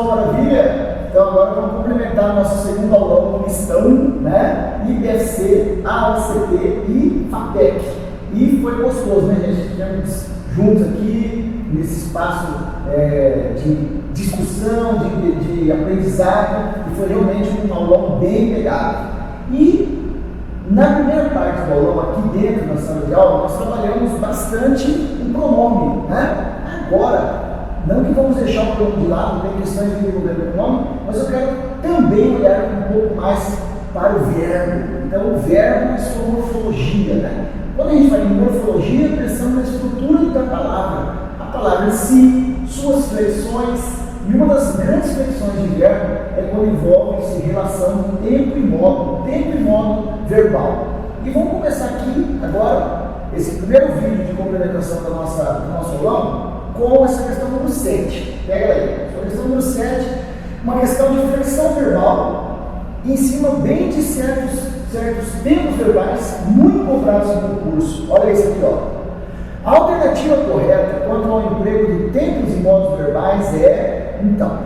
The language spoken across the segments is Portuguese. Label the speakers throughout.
Speaker 1: pessoal, maravilha? Então agora vamos complementar nosso segundo aulão cristão, né? IBFC, AOCP e FATEC. E foi gostoso, né, gente? Estivemos juntos aqui nesse espaço de discussão, de aprendizado, e foi realmente um aulão bem pegado. E na primeira parte do aulão, aqui dentro da sala de aula, nós trabalhamos bastante o pronome, né? Agora, não que vamos deixar o pronome de lado, tem questões de desenvolver o pronome, mas eu quero também olhar um pouco mais para o verbo. Então, o verbo é sua morfologia, né? Quando a gente fala em morfologia, pensamos na estrutura da palavra, a palavra em si, suas flexões, e uma das grandes flexões de verbo é quando envolve-se relação tempo e modo verbal. E vamos começar aqui, agora, esse primeiro vídeo de complementação do nosso aulão, com essa questão número 7. Pega aí, a questão número 7, uma questão de flexão verbal, em cima bem de certos tempos verbais muito cobrados no curso. Olha isso aqui, ó. A alternativa correta quanto ao emprego de tempos e modos verbais é, então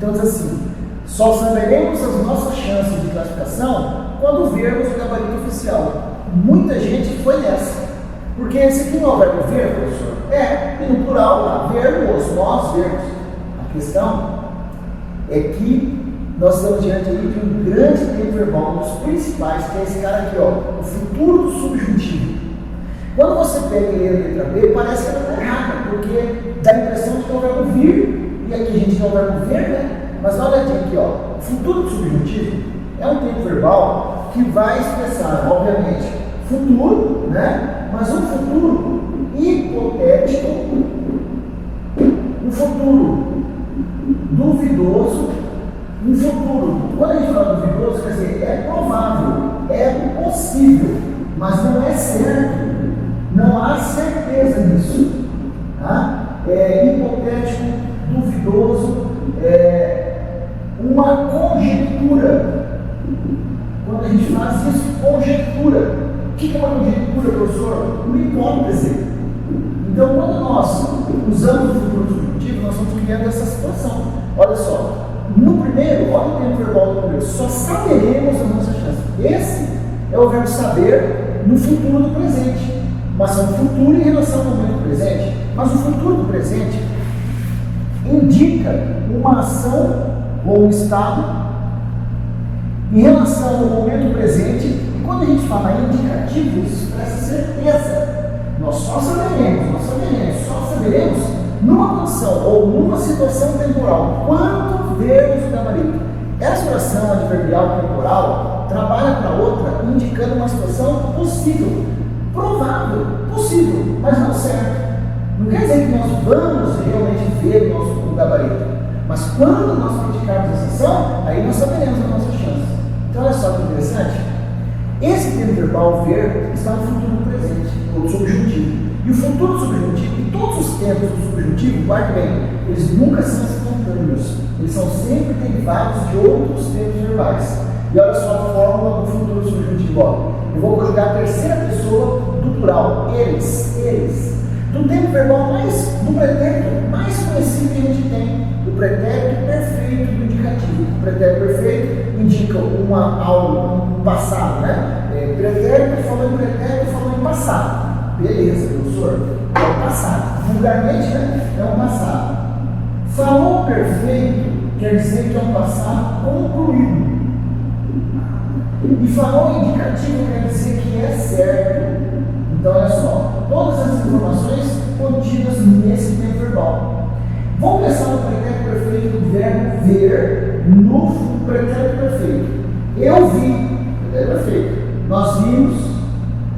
Speaker 1: diz assim, só saberemos as nossas chances de classificação quando vermos o gabarito oficial. Muita gente foi nessa. Porque esse aqui não é o verbo ver, professor? E no plural, lá, verbos, nós verbos. A questão é que nós estamos diante aí de um grande tempo verbal, um dos principais, que é esse cara aqui, ó, o futuro do subjuntivo. Quando você pega e lê a letra B, parece que ela está errada, porque dá a impressão de que é o verbo vir, e aqui a gente tem o verbo ver, né? Mas olha aqui, ó, o futuro do subjuntivo é um tempo verbal que vai expressar, obviamente, futuro, né? Mas um futuro hipotético, um futuro duvidoso, um futuro, quando a gente fala duvidoso, quer dizer, é provável, é possível, mas não é certo, não há certeza nisso, tá? É hipotético, duvidoso, uma conjectura. Quando a gente faz isso, conjectura. O que é uma conjectura, professor? Uma hipótese. Então, quando nós usamos o futuro subjuntivo, nós estamos criando essa situação. Olha só, no primeiro, olha o tempo verbal do primeiro, só saberemos as nossas chances. Esse é o verbo saber no futuro do presente. Mas é um futuro em relação ao momento presente. Mas o futuro do presente indica uma ação ou um estado em relação ao momento presente. Quando a gente fala em indicativo, isso expressa certeza. Nós só saberemos numa condição ou numa situação temporal quando vermos o gabarito. Essa expressão adverbial temporal trabalha para outra, indicando uma situação possível, provável, possível, mas não certo. Não quer dizer que nós vamos realmente ver o nosso gabarito, mas quando nós praticarmos essa ação, aí nós saberemos a nossa chance. Então, olha só que interessante. Esse tempo verbal ver está no futuro presente, ou subjuntivo. E o futuro subjuntivo, e todos os tempos do subjuntivo, guarde bem, eles nunca são espontâneos. Eles são sempre derivados de outros tempos verbais. E olha só a fórmula do futuro subjuntivo. Ó. Eu vou conjugar a terceira pessoa do plural, eles. Do tempo verbal do pretérito mais conhecido que a gente tem, o pretérito perfeito do indicativo. O pretérito perfeito indica um passado, né? Pretérito falou em passado. Beleza, professor? É o passado. Vulgarmente, né? É um passado. Falou perfeito quer dizer que é um passado concluído. E falou indicativo quer dizer que é certo. Então, olha só, todas as informações contidas nesse tempo verbal. Vamos pensar no pretérito perfeito do verbo ver, no pretérito perfeito. Eu vi, pretérito perfeito. Nós vimos,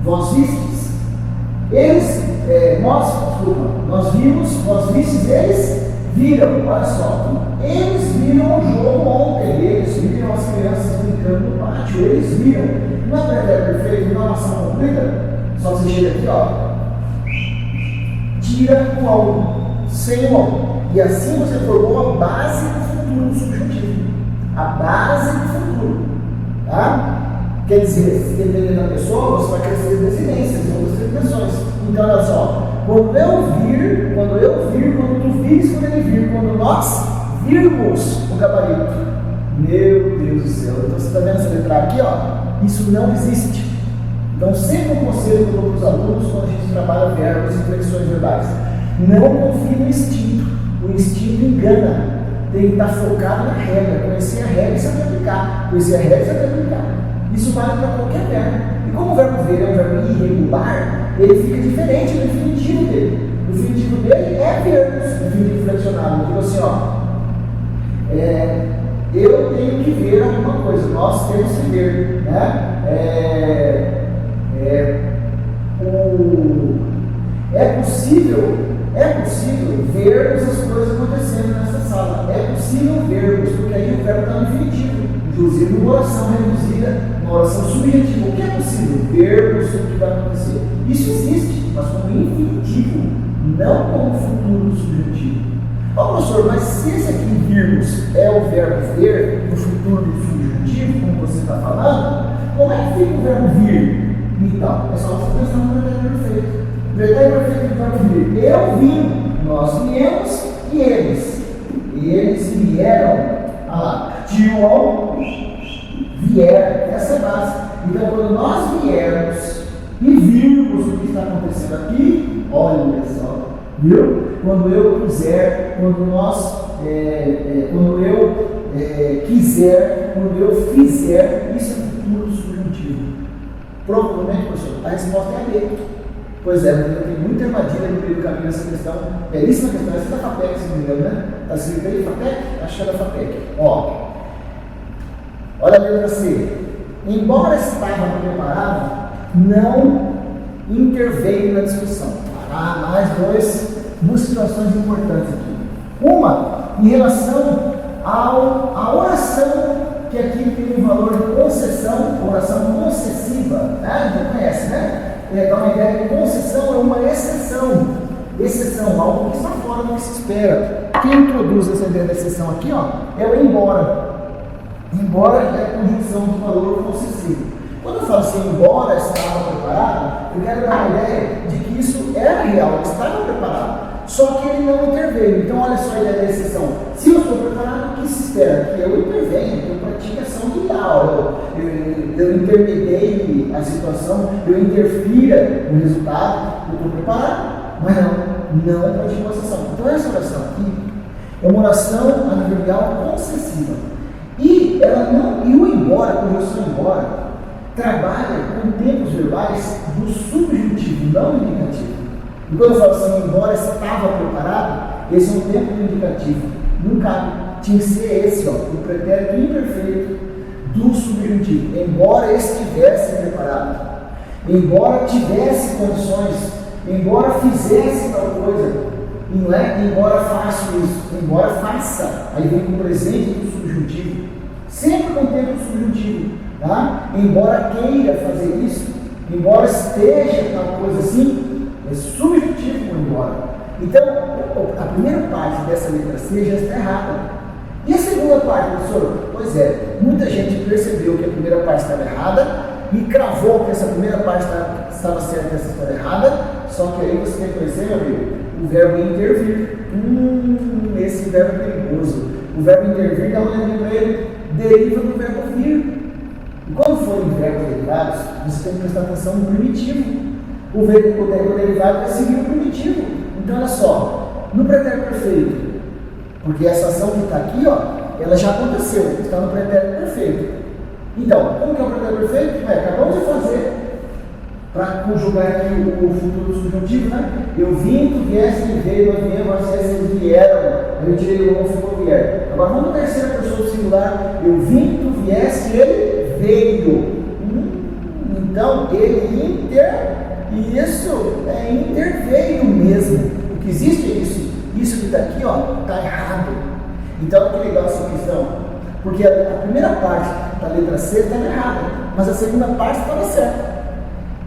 Speaker 1: vós vistes. Nós vimos, vós vistes, eles viram. Olha só, eles viram o jogo ontem, eles viram as crianças brincando no pátio, eles viram. Não é pretérito perfeito, não é uma ação cumprida? Só você chega aqui, ó, tira o algo, sem o algo. E assim você formou a base do futuro do subjuntivo. A base do futuro. Tá? Quer dizer, se dependendo da pessoa, você vai crescer desinências, outras terminações. Então, olha só, quando tu vires, quando ele vir, quando nós virmos o gabarito. Meu Deus do céu. Então você está vendo essa letra aqui, ó? Isso não existe. Então sempre um conselho que eu dou para os alunos quando a gente trabalha verbos e inflexões verbais. Não confie no instinto. O instinto engana. Tem que estar focado na regra. Conhecer a regra e saber aplicar. Conhecer a regra e saber aplicar. Isso vale para qualquer verbo. E como o verbo ver é um verbo irregular, ele fica diferente do infinitivo dele. O infinitivo dele é verbos, o infinitivo flexionado. Tipo assim, ó. Eu tenho que ver alguma coisa. Nós temos que ver. Né? É possível vermos as coisas acontecendo nessa sala. É possível vermos, porque aí o verbo está no infinitivo. Inclusive numa oração reduzida, uma oração subjetiva. O que é possível? Vermos o que vai acontecer. Isso existe, mas como infinitivo, não como futuro subjetivo. Ó, professor, mas se esse aqui virmos é o verbo ver, no futuro do subjuntivo, como você está falando, como é que fica o verbo vir? Então, é só você pensar no pretérito perfeito. O pretérito perfeito do verbo vir. Eu vim, nós viemos e eles. Eles vieram. Olha lá, João vier. Essa é a base. Então, quando nós viermos e virmos o que está acontecendo aqui, olha só. Viu? Quando eu quiser, quando eu quiser, quando eu fizer, isso é futuro subjuntivo. Provavelmente, professor, a resposta é B. Pois é, porque tem muita armadilha no meio do caminho nessa questão. Belíssima questão, essa é da FAPEC, se não me engano, né? Está escrito aí, FAPEC? Acho que é da FAPEC. Ó, olha a letra C. Embora estava preparado, não interveio na discussão. Mais duas situações importantes aqui. Uma, em relação à oração, que aqui tem um valor de concessão, oração concessiva, né? Já conhece, né? Dá uma ideia de concessão é uma exceção, algo que está fora do que se espera. Quem introduz essa ideia da exceção aqui, ó, é o embora. Embora é a conjunção de valor concessivo. Quando eu falo assim, embora estava preparado, eu quero dar uma ideia de que isso era real, ele estava preparado, só que ele não interveio. Então, olha só a ideia da exceção. Se eu estou preparado, o que se espera? Que eu intervenha, que eu pratique ação de tal, eu intermedie a situação, eu interfira no resultado, eu estou preparado, mas não pratico a ação. Então, essa oração aqui é uma oração adverbial concessiva. E o embora, a conjunção embora, trabalha com tempos verbais do subjuntivo, não indicativo. E quando eu falo assim, embora estava preparado, esse é um tempo do indicativo. Nunca tinha que ser esse, ó, o pretérito imperfeito do subjuntivo. Embora estivesse preparado, embora tivesse condições, embora fizesse tal coisa, não é embora faça isso, embora faça. Aí vem com o presente do subjuntivo, sempre com o tempo do subjuntivo. Tá? Embora queira fazer isso, embora esteja tal coisa assim, é subjuntivo com embora. Então, a primeira parte dessa letra C já está errada. E a segunda parte, professor? Pois é, muita gente percebeu que a primeira parte estava errada e cravou que essa primeira parte estava certa e essa estava errada, só que aí você tem que conhecer, meu amigo, o verbo intervir. Esse verbo é perigoso. O verbo intervir, dá uma olhadinha para ele, deriva do verbo vir. E quando forem verbos derivados, você tem que prestar atenção no primitivo. O derivado vai seguir o primitivo. Então, olha só, no pretérito perfeito, porque essa ação que está aqui, ó, ela já aconteceu, está no pretérito perfeito. Então, como que é o pretérito perfeito? Acabamos de fazer, para conjugar aqui o futuro subjuntivo, né? Eu vim, tu viesse, ele veio, nós viemos, vocês vieram. Eu tirei o novo, ficou vier. Agora, vamos na terceira pessoa singular. Eu vim, tu viesse, ele veio. Então, ele interveio mesmo. O que existe é isso. Isso que está aqui, ó, está errado. Então, olha que legal essa questão. Porque a primeira parte da letra C estava errada, mas a segunda parte estava certa.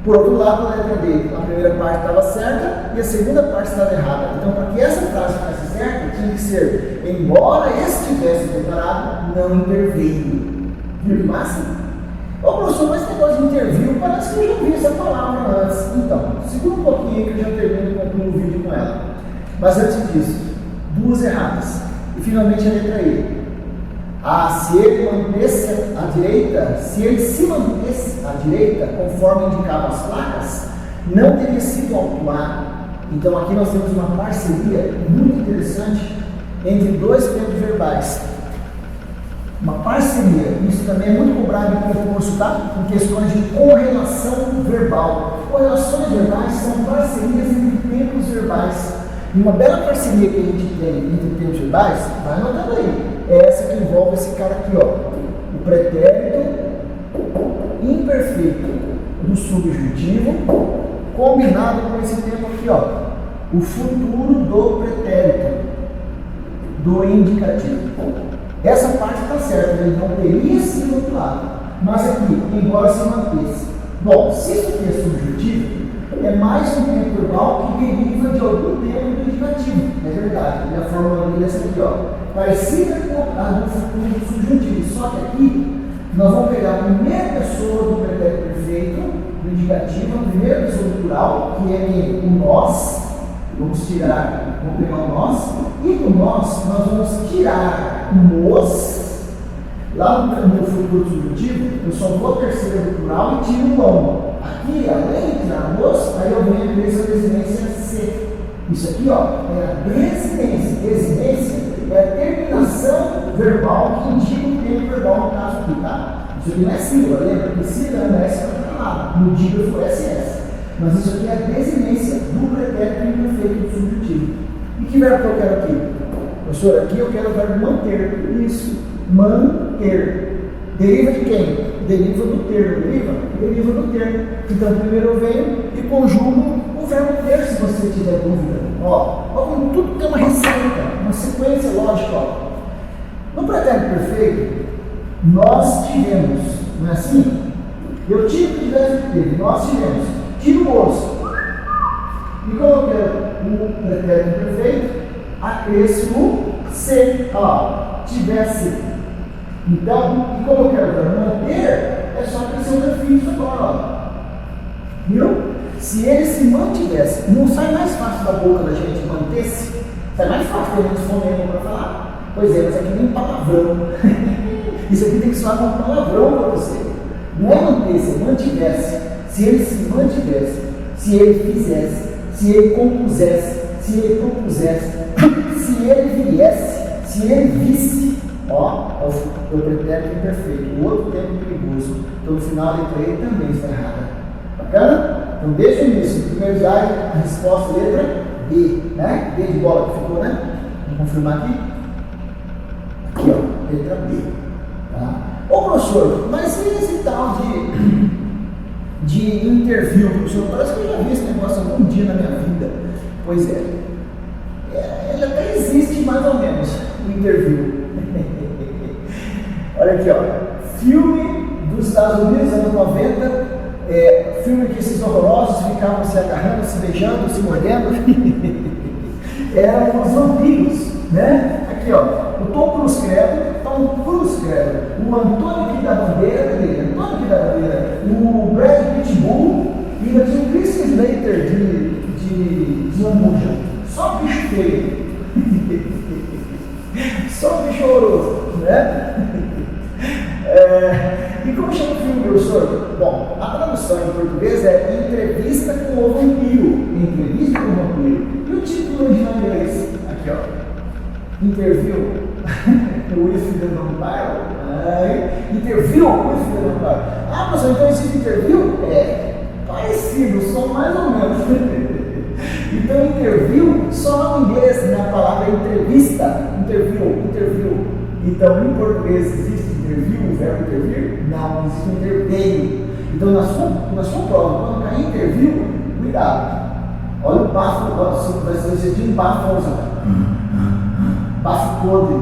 Speaker 1: Por outro lado, a letra D, a primeira parte estava certa e a segunda parte estava errada. Então, para que essa frase ficasse certa, tinha que ser: embora estivesse preparado, não interveio. Viu? Massa? Ô professor, mas esse negócio de interview, parece que eu já vi essa palavra antes. Então, segura um pouquinho que eu já termino e concluo o vídeo com ela. Mas antes disso, duas erradas. E finalmente a letra E. Se ele mantesse à direita, se ele se mantesse à direita, conforme indicavam as placas, não teria sido autuado. Então aqui nós temos uma parceria muito interessante entre dois tempos verbais. Uma parceria, isso também é muito cobrado em concurso, tá? Em questões de correlação verbal. Correlações verbais são parcerias entre tempos verbais. E uma bela parceria que a gente tem entre tempos verbais, vai anotando aí, é essa que envolve esse cara aqui, ó. O pretérito imperfeito do subjuntivo combinado com esse tempo aqui, ó. O futuro do pretérito do indicativo. Essa parte está certa, ele não teria sido autuado, mas aqui, embora se mantesse. Bom, se isso aqui é subjuntivo, é mais um tempo verbal que deriva de algum tempo do indicativo. É verdade, e a fórmula dele é essa aqui, ó. Parecida com a do futuro do subjuntivo, só que aqui nós vamos pegar a primeira pessoa do pretérito perfeito, do indicativo, a primeira pessoa do plural, que é o nós. Vamos pegar o nós, e do nós vamos tirar o os. Lá no futuro subjuntivo, eu só vou a terceira do plural e tiro o nome. Aqui, além de tirar o os, aí eu venho a essa desinência C. Isso aqui, ó, é a desinência. Desinência é a terminação verbal que indica o tempo verbal no caso aqui, tá? Isso aqui não é sílaba, lembra? Porque sílaba não é essa para lá. No dígrafo é SS. Mas isso aqui é a desinência do pretérito imperfeito do subjuntivo. E que verbo que eu quero aqui? Professor, aqui eu quero o verbo manter. Isso, manter. Deriva de quem? Deriva do ter. Deriva do ter. Então, primeiro eu venho e conjugo o verbo ter, se você tiver dúvida. Ó, como tudo tem uma receita, uma sequência lógica. Ó. No pretérito perfeito, nós tivemos, não é assim? Eu tive que teve, nós tivemos. Tiro o osso. E como eu quero um pretérito perfeito, acresço o se. Olha lá, tivesse. Então, e como eu quero manter, é só acrescer o prefixo agora. Ó. Viu? Se ele se mantivesse, não sai mais fácil da boca da gente manter-se? Sai mais fácil da gente fonema para falar. Pois é, mas aqui nem palavrão. Isso aqui tem que soar como palavrão para você. Não é manter-se, é mantivesse. Se ele se mantivesse, se ele fizesse, se ele compusesse, se ele propusesse, se ele viesse, se ele visse, ó, é o pretérito imperfeito, o outro tempo perigoso. Então, no final, a letra E também está errada. Bacana? Então, desde o início, no primeiro slide, a resposta letra B, né? B de bola que ficou, né? Vamos confirmar aqui? Aqui, ó, letra B. Tá? Ô, professor, mas e esse tal de interview, professor? Parece que eu já vi esse negócio algum dia na minha vida. Pois é. Ele até existe mais ou menos, o interview. Olha aqui, ó. Filme dos Estados Unidos, anos 90. Filme que esses horrorosos ficavam se agarrando, se beijando, se mordendo. Eram os vampiros, né? Aqui, ó. O Tom Cruise credo, o Antônio aqui da Bandeira, o Brad Pitbull e ainda tinha o Christian Slater de Lambuja. Só bicho feio. Só bicho horroroso, né? E como chama o filme, professor? Bom, a tradução em português é Entrevista com o Vampiro. Entrevista com o Vampiro. E o título original em inglês? Aqui, ó. Interview with the Vampire. Interview with the Vampire. Ah, professor, então existe interview? É parecido, só mais ou menos. Então, interview só no inglês, na palavra entrevista. Interview. Então, em português, existe interview, o verbo intervir? Não, existe interveio. Então, na sua prova, quando cair interview, cuidado. Olha o bafo, vai ser um bafo, bafo podre,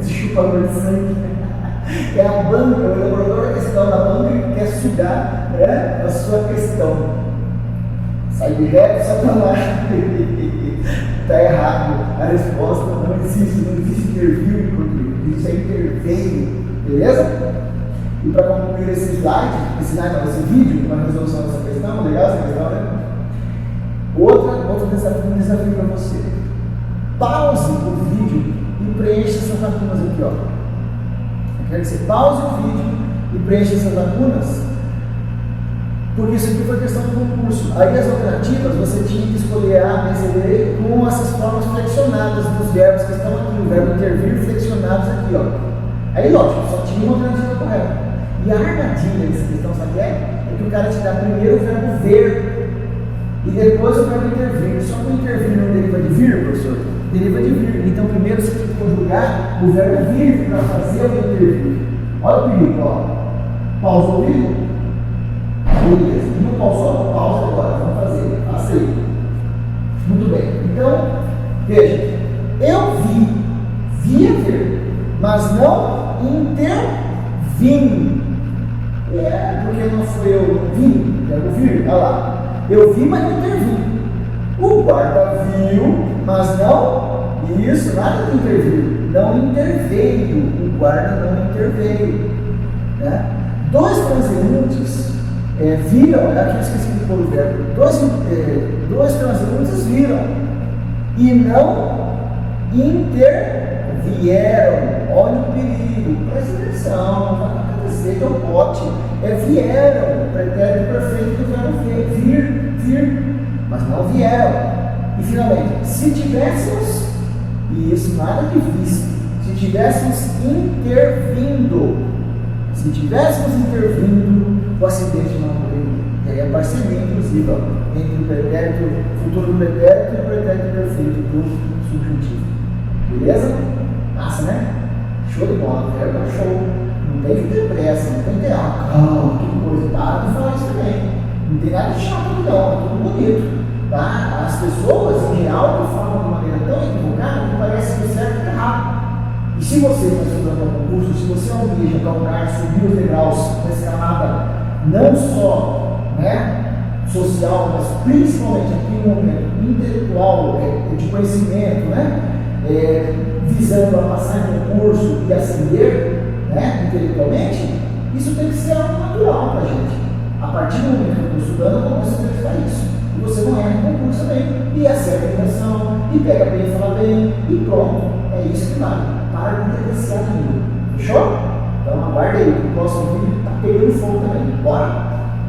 Speaker 1: de chupador de sangue. É a banca, o elaborador da questão da banca que quer sugar, né, a sua questão. Sai de reto, Satanás. Está errado. A resposta não existe interview em português, isso é interveio, beleza? E para concluir esse slide, esse vídeo, uma resolução dessa questão, legal essa questão, né? Outro desafio para você. Pause o vídeo e preencha aqui, ó. Eu quero que você pause o vídeo e preencha essas lacunas, porque isso aqui foi questão do concurso. Aí as alternativas, você tinha que escolher A, B, C, D com essas formas flexionadas dos verbos que estão aqui, o verbo intervir flexionados aqui, ó. Aí, lógico, só tinha uma alternativa correta. E a armadilha dessa questão, sabe o que é? É que o cara te dá primeiro o verbo ver e depois o verbo intervir. Só que o intervir não deriva de vir, professor? Deriva de vir. Então, primeiro você tem que conjugar o verbo vir para fazer o intervir. Olha o perigo, ó. Pausa o vídeo. Beleza. E não pausou? Pausa agora. Vamos fazer. Faça aí. Muito bem. Então, veja. Eu via ver, mas não intervim. Porque não foi eu vim, quero vir, olha lá. Eu vi, mas não intervim. O guarda viu, mas não, isso, nada de intervir. Não interveio, o guarda não interveio. Né? Dois transeuntes viram, aqui eu esqueci de pôr o verbo, dois transeuntes viram e não intervieram. Olha o perigo, presta atenção. Que é o pote, vieram, pretérito perfeito do verbo vir, mas não vieram. E finalmente, se tivéssemos, e isso nada de visto, se tivéssemos intervindo, o acidente não ocorreria. E aí a parceria, inclusive, ó, entre o pretérito, futuro do pretérito e o pretérito perfeito do subjuntivo. Beleza? Massa, né? Show de bola, verbo show. Não tem que ter pressa, não tem que ter calma, que coisa, para de falar isso também. Não tem nada de chato aqui não, é tudo bonito. Tá? As pessoas, em geral, falam de maneira tão equivocada que parece que o certo é errado. E se você está estudando um concurso, se você almeja galgar, subir os degraus dessa camada, não só social, mas principalmente aqui no momento intelectual, de conhecimento, visando a passar em concurso e ascender, intelectualmente, isso tem que ser algo natural para a gente. A partir do momento que eu estou estudando, eu começo a verificar isso. E você não erra no concurso também. E acerta a redação, e pega bem e fala bem, e pronto. É isso que vale. Para de depreciar a língua. Fechou? Então aguarda aí, que o próximo vídeo está pegando fogo também. Bora?